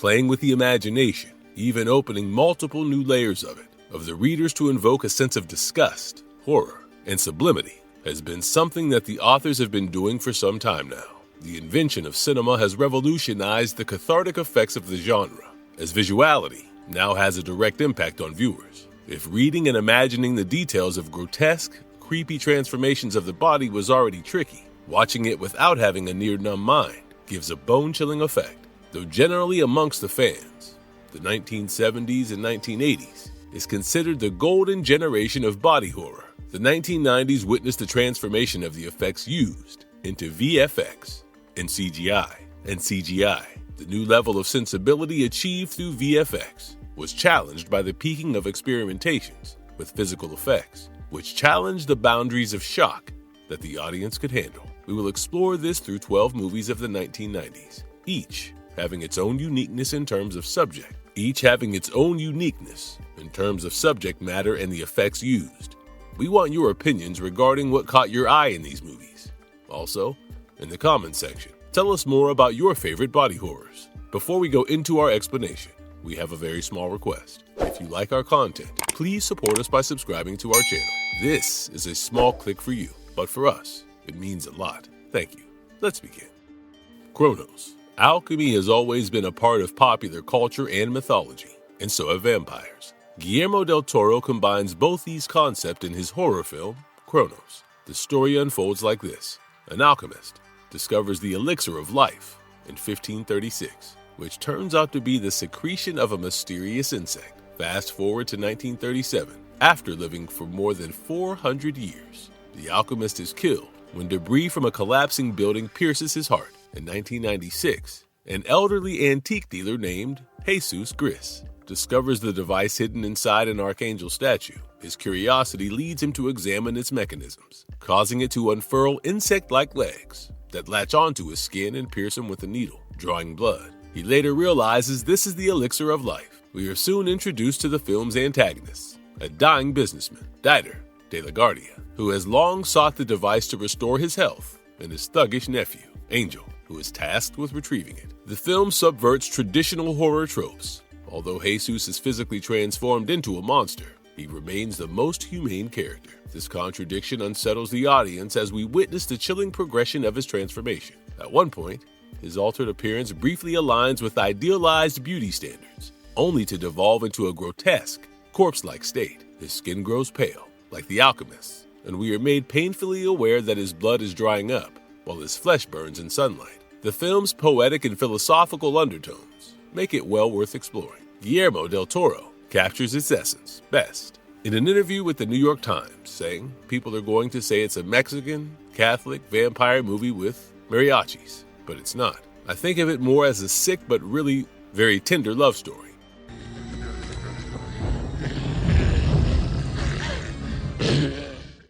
playing with the imagination, even opening multiple new layers of the readers to invoke a sense of disgust, horror, and sublimity, has been something that the authors have been doing for some time now. The invention of cinema has revolutionized the cathartic effects of the genre, as visuality now has a direct impact on viewers. If reading and imagining the details of grotesque, creepy transformations of the body was already tricky, watching it without having a near-numb mind gives a bone-chilling effect. Though generally amongst the fans, the 1970s and 1980s is considered the golden generation of body horror. The 1990s witnessed the transformation of the effects used into VFX and CGI. The new level of sensibility achieved through VFX was challenged by the peaking of experimentations with physical effects, which challenged the boundaries of shock that the audience could handle. We will explore this through 12 movies of the 1990s, each having its own uniqueness in terms of subject matter and the effects used. We want your opinions regarding what caught your eye in these movies. Also, in the comments section, tell us more about your favorite body horrors. Before we go into our explanation, we have a very small request. If you like our content, please support us by subscribing to our channel. This is a small click for you, but for us, it means a lot. Thank you. Let's begin. Chronos. Alchemy has always been a part of popular culture and mythology, and so have vampires. Guillermo del Toro combines both these concepts in his horror film, Chronos. The story unfolds like this. An alchemist discovers the elixir of life in 1536, which turns out to be the secretion of a mysterious insect. Fast forward to 1937. After living for more than 400 years, the alchemist is killed when debris from a collapsing building pierces his heart. In 1996, an elderly antique dealer named Jesus Gris discovers the device hidden inside an archangel statue. His curiosity leads him to examine its mechanisms, causing it to unfurl insect-like legs that latch onto his skin and pierce him with a needle, drawing blood. He later realizes this is the elixir of life. We are soon introduced to the film's antagonists, a dying businessman, Dieter de la Guardia, who has long sought the device to restore his health, and his thuggish nephew, Angel, who is tasked with retrieving it. The film subverts traditional horror tropes. Although Jesus is physically transformed into a monster, he remains the most humane character. This contradiction unsettles the audience as we witness the chilling progression of his transformation. At one point, his altered appearance briefly aligns with idealized beauty standards, only to devolve into a grotesque, corpse-like state. His skin grows pale, like the alchemist's, and we are made painfully aware that his blood is drying up, while his flesh burns in sunlight. The film's poetic and philosophical undertones make it well worth exploring. Guillermo del Toro captures its essence best in an interview with the New York Times, saying people are going to say it's a Mexican, Catholic vampire movie with mariachis, but it's not. I think of it more as a sick but really very tender love story.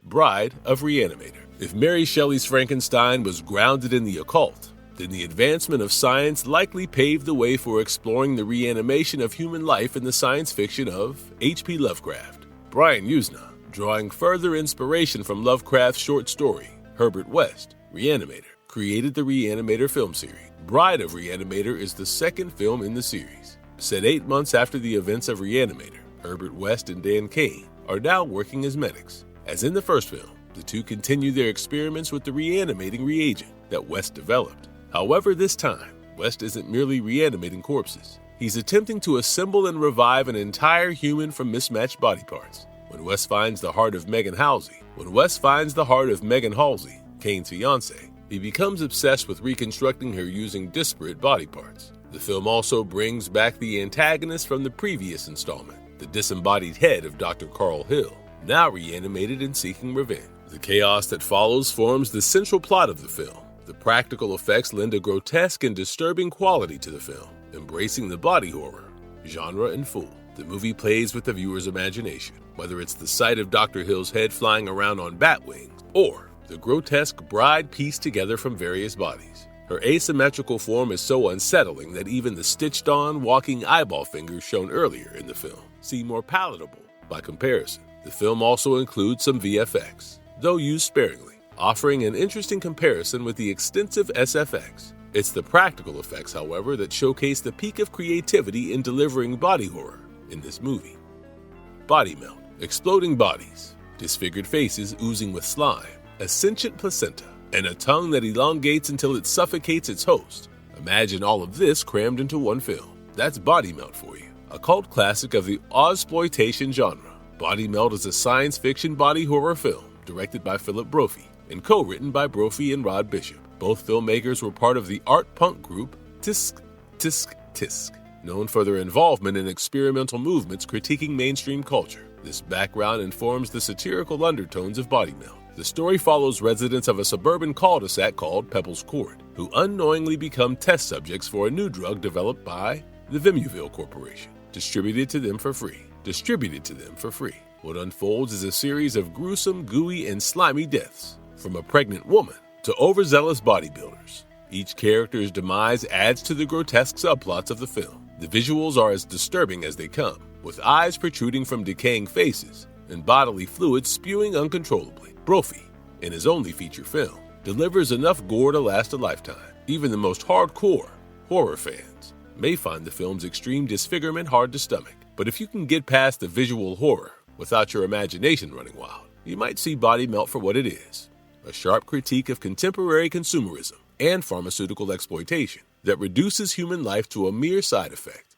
Bride of Reanimator. If Mary Shelley's Frankenstein was grounded in the occult, then the advancement of science likely paved the way for exploring the reanimation of human life in the science fiction of H.P. Lovecraft. Brian Usna, drawing further inspiration from Lovecraft's short story, Herbert West, Reanimator, created the Reanimator film series. Bride of Reanimator is the second film in the series. Set 8 months after the events of Reanimator, Herbert West and Dan Kane are now working as medics. As in the first film, the two continue their experiments with the reanimating reagent that West developed. However, this time, West isn't merely reanimating corpses. He's attempting to assemble and revive an entire human from mismatched body parts. When West finds the heart of Megan Halsey, Kane's fiancée, he becomes obsessed with reconstructing her using disparate body parts. The film also brings back the antagonist from the previous installment, the disembodied head of Dr. Carl Hill, now reanimated and seeking revenge. The chaos that follows forms the central plot of the film. The practical effects lend a grotesque and disturbing quality to the film, embracing the body horror genre in full. The movie plays with the viewer's imagination, whether it's the sight of Dr. Hill's head flying around on bat wings, or the grotesque bride pieced together from various bodies. Her asymmetrical form is so unsettling that even the stitched-on, walking eyeball fingers shown earlier in the film seem more palatable by comparison. The film also includes some VFX, though used sparingly, offering an interesting comparison with the extensive SFX It's the practical effects, however, that showcase the peak of creativity in delivering body horror in this movie. Body melt, exploding bodies, disfigured faces oozing with slime, a sentient placenta, and a tongue that elongates until it suffocates its host. Imagine all of this crammed into one film. That's Body Melt for you, a cult classic of the Ozploitation genre. Body Melt is a science fiction body horror film directed by Philip Brophy and co-written by Brophy and Rod Bishop. Both filmmakers were part of the art punk group Tisk, known for their involvement in experimental movements critiquing mainstream culture. This background informs the satirical undertones of Body Melt. The story follows residents of a suburban cul-de-sac called Pebbles Court, who unknowingly become test subjects for a new drug developed by the Vimuville Corporation, distributed to them for free. What unfolds is a series of gruesome, gooey, and slimy deaths, from a pregnant woman to overzealous bodybuilders. Each character's demise adds to the grotesque subplots of the film. The visuals are as disturbing as they come, with eyes protruding from decaying faces and bodily fluids spewing uncontrollably. Brophy, in his only feature film, delivers enough gore to last a lifetime. Even the most hardcore horror fans may find the film's extreme disfigurement hard to stomach. But if you can get past the visual horror without your imagination running wild, you might see Body Melt for what it is: a sharp critique of contemporary consumerism and pharmaceutical exploitation that reduces human life to a mere side effect.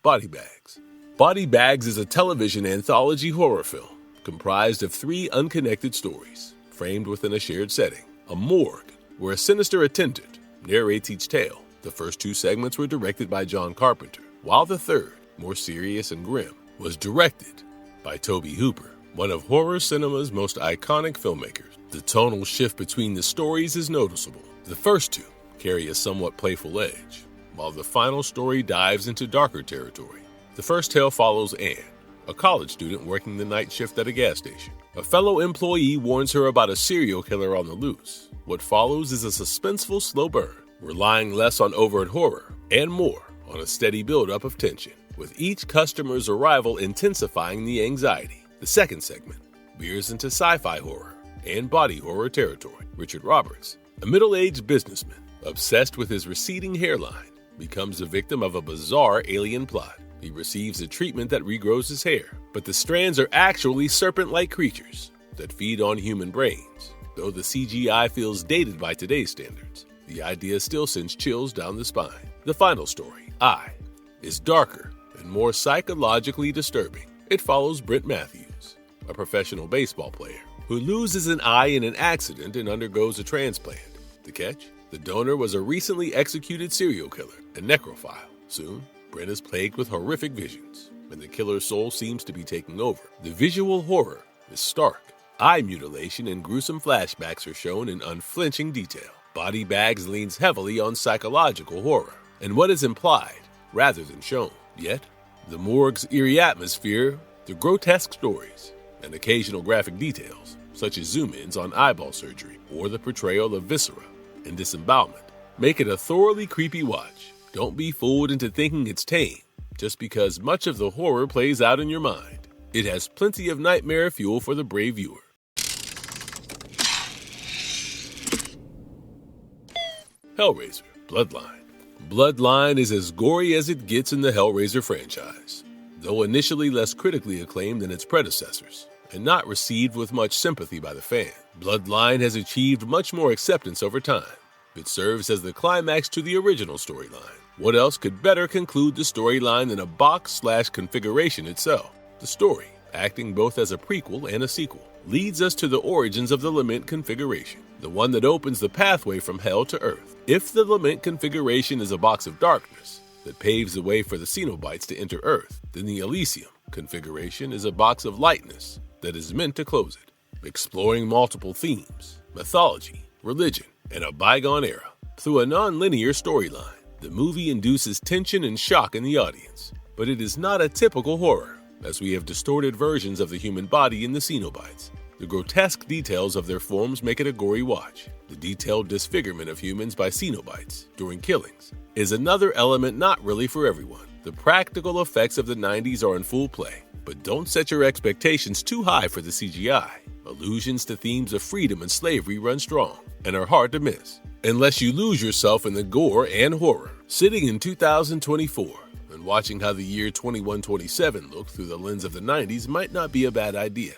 Body Bags. Body Bags is a television anthology horror film comprised of 3 unconnected stories, framed within a shared setting. A morgue, where a sinister attendant narrates each tale. The first 2 segments were directed by John Carpenter, while the third, more serious and grim, was directed by Tobe Hooper, one of horror cinema's most iconic filmmakers. The tonal shift between the stories is noticeable. The first 2 carry a somewhat playful edge, while the final story dives into darker territory. The first tale follows Anne, a college student working the night shift at a gas station. A fellow employee warns her about a serial killer on the loose. What follows is a suspenseful slow burn, relying less on overt horror and more on a steady buildup of tension, with each customer's arrival intensifying the anxiety. The second segment veers into sci-fi horror and body horror territory. Richard Roberts, a middle-aged businessman obsessed with his receding hairline, becomes the victim of a bizarre alien plot. He receives a treatment that regrows his hair, but the strands are actually serpent-like creatures that feed on human brains. Though the CGI feels dated by today's standards, the idea still sends chills down the spine. The final story, I, is darker and more psychologically disturbing. It follows Brent Matthews, a professional baseball player who loses an eye in an accident and undergoes a transplant. The catch? The donor was a recently executed serial killer, a necrophile. Soon, Brent is plagued with horrific visions, and the killer's soul seems to be taking over. The visual horror is stark. Eye mutilation and gruesome flashbacks are shown in unflinching detail. Body Bags leans heavily on psychological horror and what is implied rather than shown. Yet, the morgue's eerie atmosphere, the grotesque stories, and occasional graphic details, such as zoom-ins on eyeball surgery or the portrayal of viscera and disembowelment, make it a thoroughly creepy watch. Don't be fooled into thinking it's tame just because much of the horror plays out in your mind. It has plenty of nightmare fuel for the brave viewer. Hellraiser Bloodline. Bloodline is as gory as it gets in the Hellraiser franchise. Though initially less critically acclaimed than its predecessors, and not received with much sympathy by the fan, Bloodline has achieved much more acceptance over time. It serves as the climax to the original storyline. What else could better conclude the storyline than a box/configuration itself? The story, acting both as a prequel and a sequel, leads us to the origins of the Lament configuration, the one that opens the pathway from hell to earth. If the Lament configuration is a box of darkness that paves the way for the Cenobites to enter Earth, then the Elysium configuration is a box of lightness that is meant to close it, exploring multiple themes, mythology, religion, and a bygone era. Through a non-linear storyline, the movie induces tension and shock in the audience, but it is not a typical horror, as we have distorted versions of the human body in the Cenobites. The grotesque details of their forms make it a gory watch. The detailed disfigurement of humans by Cenobites during killings is another element not really for everyone. The practical effects of the 90s are in full play, but don't set your expectations too high for the CGI. Allusions to themes of freedom and slavery run strong and are hard to miss, unless you lose yourself in the gore and horror. Sitting in 2024 and watching how the year 2127 looked through the lens of the 90s might not be a bad idea.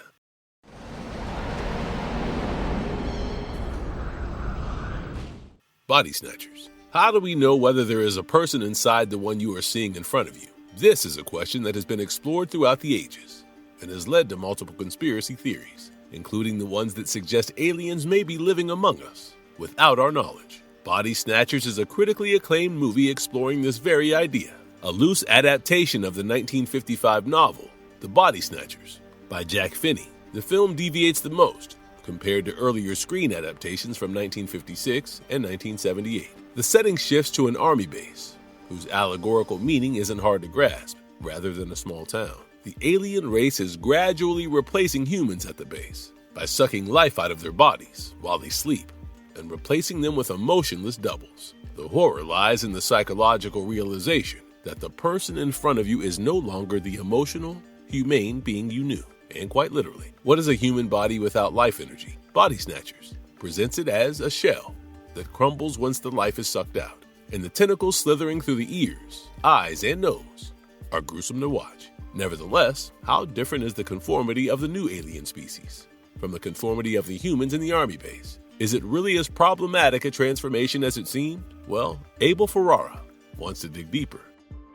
Body Snatchers. How do we know whether there is a person inside the one you are seeing in front of you? This is a question that has been explored throughout the ages and has led to multiple conspiracy theories, including the ones that suggest aliens may be living among us without our knowledge. Body Snatchers is a critically acclaimed movie exploring this very idea, a loose adaptation of the 1955 novel, The Body Snatchers, by Jack Finney. The film deviates the most compared to earlier screen adaptations from 1956 and 1978. The setting shifts to an army base, whose allegorical meaning isn't hard to grasp, rather than a small town. The alien race is gradually replacing humans at the base by sucking life out of their bodies while they sleep and replacing them with emotionless doubles. The horror lies in the psychological realization that the person in front of you is no longer the emotional, humane being you knew. And quite literally, what is a human body without life energy? Body Snatchers presents it as a shell that crumbles once the life is sucked out, and the tentacles slithering through the ears, eyes, and nose are gruesome to watch. Nevertheless, how different is the conformity of the new alien species from the conformity of the humans in the army base? Is it really as problematic a transformation as it seemed? Well, Abel Ferrara wants to dig deeper.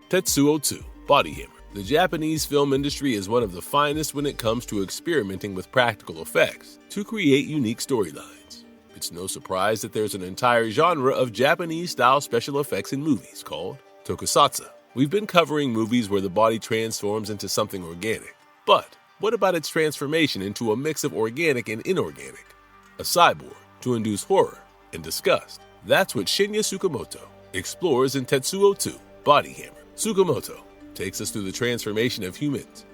Tetsuo 2, Body Hammer. The Japanese film industry is one of the finest when it comes to experimenting with practical effects to create unique storylines. It's no surprise that there's an entire genre of Japanese-style special effects in movies called tokusatsu. We've been covering movies where the body transforms into something organic. But what about its transformation into a mix of organic and inorganic? A cyborg to induce horror and disgust. That's what Shinya Tsukamoto explores in Tetsuo 2, Body Hammer. Tsukamoto takes us through the transformation of humans.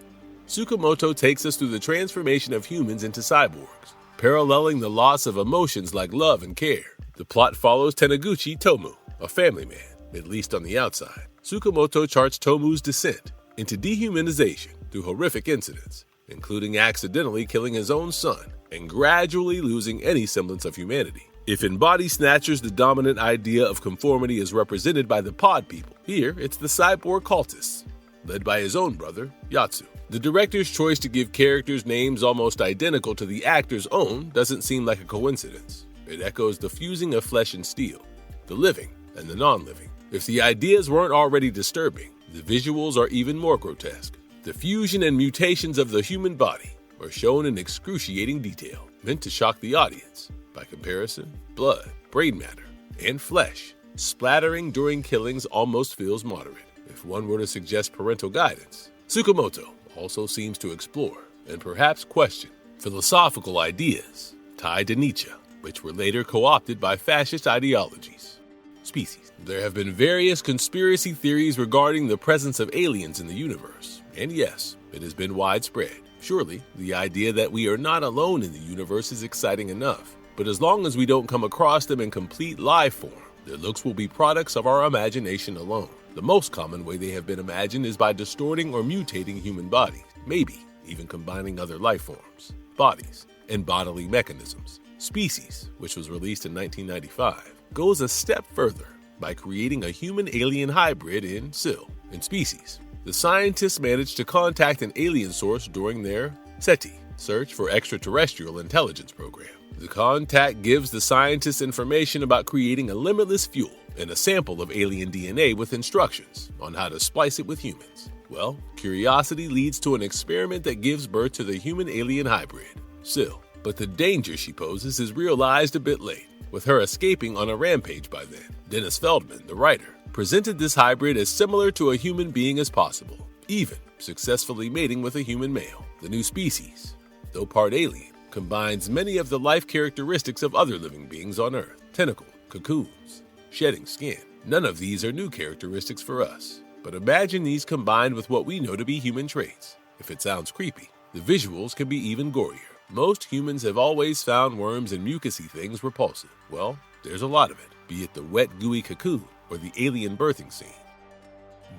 Tsukamoto takes us through the transformation of humans into cyborgs, paralleling the loss of emotions like love and care. The plot follows Taniguchi Tomu, a family man, at least on the outside. Tsukamoto charts Tomu's descent into dehumanization through horrific incidents, including accidentally killing his own son and gradually losing any semblance of humanity. If in Body Snatchers the dominant idea of conformity is represented by the pod people, here it's the cyborg cultists, led by his own brother, Yatsu. The director's choice to give characters names almost identical to the actor's own doesn't seem like a coincidence. It echoes the fusing of flesh and steel, the living and the non-living. If the ideas weren't already disturbing, the visuals are even more grotesque. The fusion and mutations of the human body are shown in excruciating detail, meant to shock the audience. By comparison, blood, brain matter, and flesh splattering during killings almost feels moderate. If one were to suggest parental guidance, Tsukamoto also seems to explore and perhaps question philosophical ideas tied to Nietzsche, which were later co-opted by fascist ideologies. Species. There have been various conspiracy theories regarding the presence of aliens in the universe, and yes, it has been widespread. Surely, the idea that we are not alone in the universe is exciting enough, but as long as we don't come across them in complete life form, their looks will be products of our imagination alone. The most common way they have been imagined is by distorting or mutating human bodies, maybe even combining other life forms, bodies, and bodily mechanisms. Species, which was released in 1995, goes a step further by creating a human-alien hybrid in SIL. In Species, the scientists managed to contact an alien source during their SETI, Search for Extraterrestrial Intelligence program. The contact gives the scientists information about creating a limitless fuel and a sample of alien DNA with instructions on how to splice it with humans. Well, curiosity leads to an experiment that gives birth to the human-alien hybrid, SIL. But the danger she poses is realized a bit late, with her escaping on a rampage by then. Dennis Feldman, the writer, presented this hybrid as similar to a human being as possible, even successfully mating with a human male. The new species, though part alien, combines many of the life characteristics of other living beings on Earth: tentacle, cocoons, shedding skin. None of these are new characteristics for us, but imagine these combined with what we know to be human traits. If it sounds creepy, the visuals can be even gorier. Most humans have always found worms and mucousy things repulsive. Well, there's a lot of it, be it the wet, gooey cocoon or the alien birthing scene.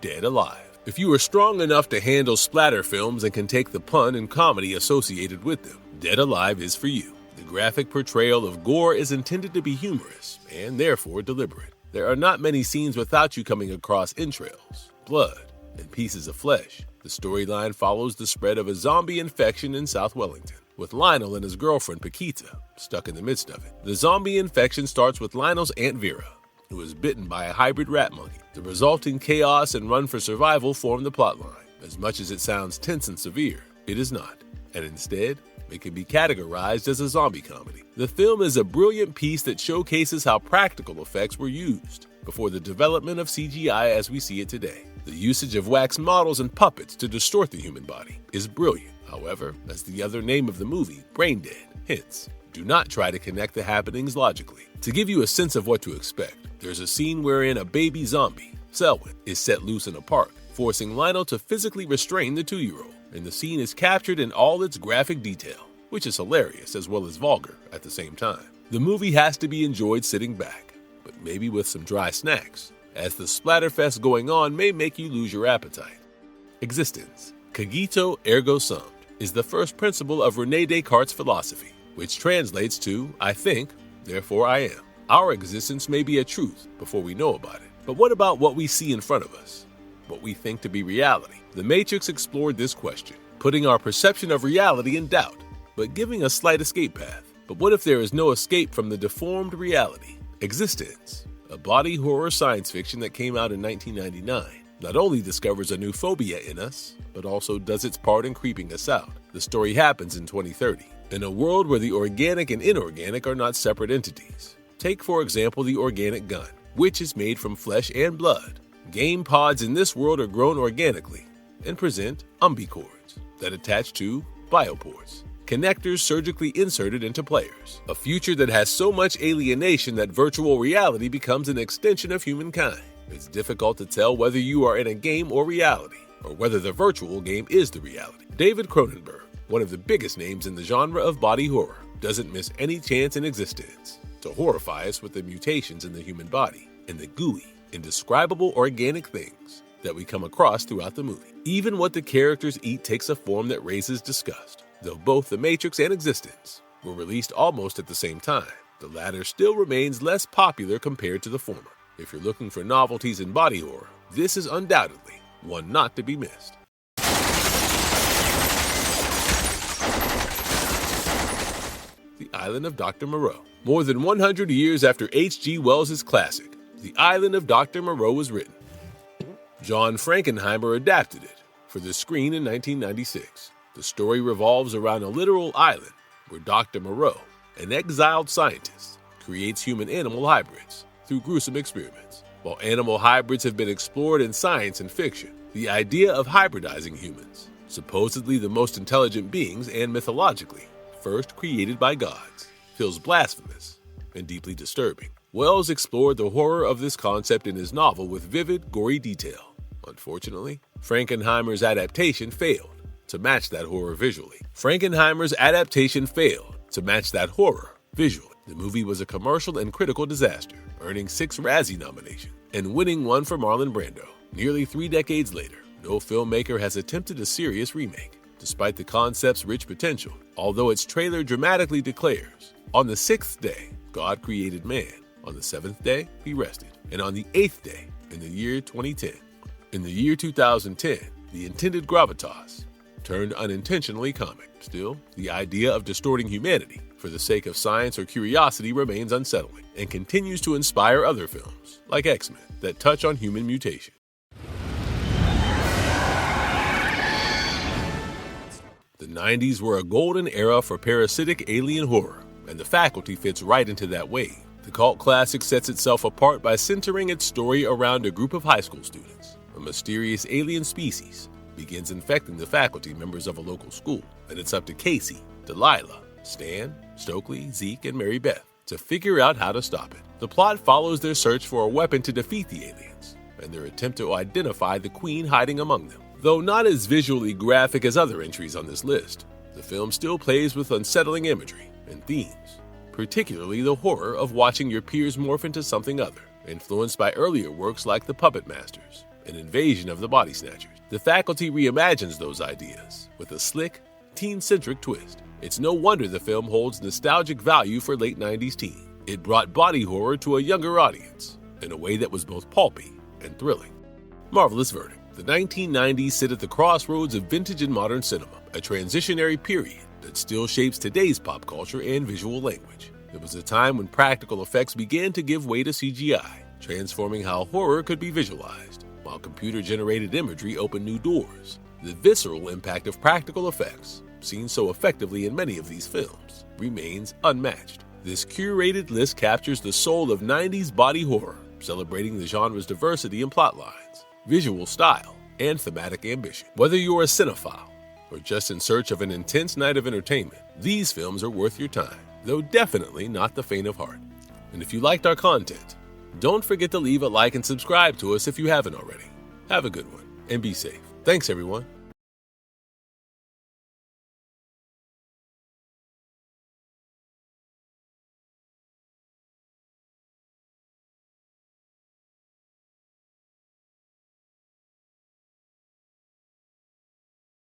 Dead Alive. If you are strong enough to handle splatter films and can take the pun and comedy associated with them, Dead Alive is for you. The graphic portrayal of gore is intended to be humorous and therefore deliberate. There are not many scenes without you coming across entrails, blood, and pieces of flesh. The storyline follows the spread of a zombie infection in South Wellington, with Lionel and his girlfriend Paquita stuck in the midst of it. The zombie infection starts with Lionel's Aunt Vera, who is bitten by a hybrid rat monkey. The resulting chaos and run for survival form the plotline. As much as it sounds tense and severe, it is not, and instead, it can be categorized as a zombie comedy. The film is a brilliant piece that showcases how practical effects were used before the development of CGI as we see it today. The usage of wax models and puppets to distort the human body is brilliant. However, as the other name of the movie, Brain Dead, hints, do not try to connect the happenings logically. To give you a sense of what to expect, there's a scene wherein a baby zombie, Selwyn, is set loose in a park, forcing Lionel to physically restrain the 2-year-old. And the scene is captured in all its graphic detail, which is hilarious as well as vulgar at the same time. The movie has to be enjoyed sitting back, but maybe with some dry snacks, as the splatterfest going on may make you lose your appetite. Existence, cogito ergo sum, is the first principle of René Descartes' philosophy, which translates to, I think, therefore I am. Our existence may be a truth before we know about it, but what about what we see in front of us? What we think to be reality? The Matrix explored this question, putting our perception of reality in doubt, but giving a slight escape path. But what if there is no escape from the deformed reality? Existence, a body horror science fiction that came out in 1999, not only discovers a new phobia in us, but also does its part in creeping us out. The story happens in 2030, in a world where the organic and inorganic are not separate entities. Take, for example, the organic gun, which is made from flesh and blood. Game pods in this world are grown organically and present umbicords that attach to bioports, connectors surgically inserted into players. A future that has so much alienation that virtual reality becomes an extension of humankind. It's difficult to tell whether you are in a game or reality, or whether the virtual game is the reality. David Cronenberg, one of the biggest names in the genre of body horror, doesn't miss any chance in existence to horrify us with the mutations in the human body and the gooey, indescribable organic things that we come across throughout the movie. Even what the characters eat takes a form that raises disgust. Though both The Matrix and Existence were released almost at the same time, the latter still remains less popular compared to the former. If you're looking for novelties in body horror, this is undoubtedly one not to be missed. The Island of Dr. Maro. More than 100 years after H.G. Wells' classic, The Island of Dr. Maro was written. John Frankenheimer adapted it for the screen in 1996. The story revolves around a literal island where Dr. Moreau, an exiled scientist, creates human-animal hybrids through gruesome experiments. While animal hybrids have been explored in science and fiction, the idea of hybridizing humans, supposedly the most intelligent beings and mythologically first created by gods, feels blasphemous and deeply disturbing. Wells explored the horror of this concept in his novel with vivid, gory detail. Unfortunately, Frankenheimer's adaptation failed to match that horror visually. The movie was a commercial and critical disaster, earning 6 Razzie nominations and winning 1 for Marlon Brando. Nearly 3 decades later, no filmmaker has attempted a serious remake, despite the concept's rich potential, although its trailer dramatically declares, "On the 6th day, God created man. On the 7th day, he rested. And on the 8th day, in the year 2010. In the year 2010, the intended gravitas turned unintentionally comic. Still, the idea of distorting humanity for the sake of science or curiosity remains unsettling and continues to inspire other films, like X-Men, that touch on human mutation. The 90s were a golden era for parasitic alien horror, and The Faculty fits right into that wave. The cult classic sets itself apart by centering its story around a group of high school students. A mysterious alien species begins infecting the faculty members of a local school, and it's up to Casey, Delilah, Stan, Stokely, Zeke, and Mary Beth to figure out how to stop it. The plot follows their search for a weapon to defeat the aliens, and their attempt to identify the queen hiding among them. Though not as visually graphic as other entries on this list, the film still plays with unsettling imagery and themes, particularly the horror of watching your peers morph into something other, influenced by earlier works like The Puppet Masters an invasion of the body snatchers. The faculty reimagines those ideas with a slick, teen-centric twist. It's no wonder the film holds nostalgic value for late 90s teen. It brought body horror to a younger audience in a way that was both pulpy and thrilling. Marvelous verdict. The 1990s sit at the crossroads of vintage and modern cinema, a transitionary period that still shapes today's pop culture and visual language. It was a time when practical effects began to give way to CGI, transforming how horror could be visualized, while computer-generated imagery opened new doors. The visceral impact of practical effects, seen so effectively in many of these films, remains unmatched. This curated list captures the soul of 90s body horror, celebrating the genre's diversity in plot lines, visual style, and thematic ambition. Whether you're a cinephile or just in search of an intense night of entertainment, these films are worth your time, though definitely not the faint of heart. And if you liked our content, don't forget to leave a like and subscribe to us if you haven't already. Have a good one, and be safe. Thanks, everyone.